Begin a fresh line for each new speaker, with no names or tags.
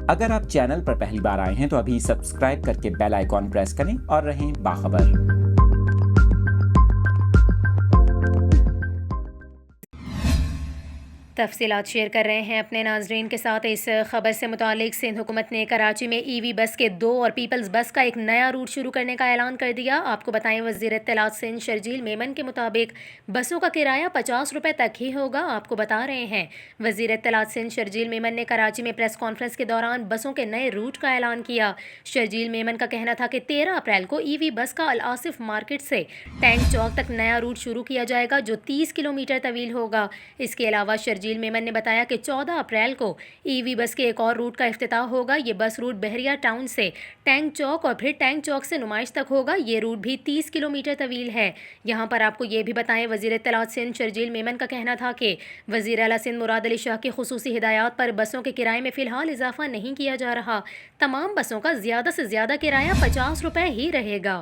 اگر آپ چینل پر پہلی بار آئے ہیں تو ابھی سبسکرائب کر کے بیل آئیکن پریس کریں اور رہیں باخبر۔
تفصیلات شیئر کر رہے ہیں اپنے ناظرین کے ساتھ۔ اس خبر سے متعلق سندھ حکومت نے کراچی میں ای وی بس کے 2 اور پیپلز بس کا ایک نیا روٹ شروع کرنے کا اعلان کر دیا۔ آپ کو بتائیں وزیر اطلاعات سندھ شرجیل میمن کے مطابق بسوں کا کرایہ 50 روپے تک ہی ہوگا۔ آپ کو بتا رہے ہیں وزیر اطلاعات سندھ شرجیل میمن نے کراچی میں پریس کانفرنس کے دوران بسوں کے نئے روٹ کا اعلان کیا۔ شرجیل میمن کا کہنا تھا کہ 13 اپریل کو ای وی بس کا الآصف مارکیٹ سے ٹینک چوک تک نیا روٹ شروع کیا جائے گا جو 30 کلومیٹر طویل ہوگا۔ اس کے علاوہ شرجیل میمن نے بتایا کہ 14 اپریل کو ای وی بس کے ایک اور روٹ کا افتتاح ہوگا۔ یہ بس روٹ بحریہ ٹاؤن سے ٹینک چوک اور پھر ٹینک چوک سے نمائش تک ہوگا۔ یہ روٹ بھی 30 کلومیٹر طویل ہے۔ یہاں پر آپ کو یہ بھی بتائیں وزیر اطلاعات سندھ شرجیل میمن کا کہنا تھا کہ وزیر اعلیٰ سندھ مراد علی شاہ کی خصوصی ہدایات پر بسوں کے کرائے میں فی الحال اضافہ نہیں کیا جا رہا۔ تمام بسوں کا زیادہ سے زیادہ کرایہ 50 روپے ہی رہے گا۔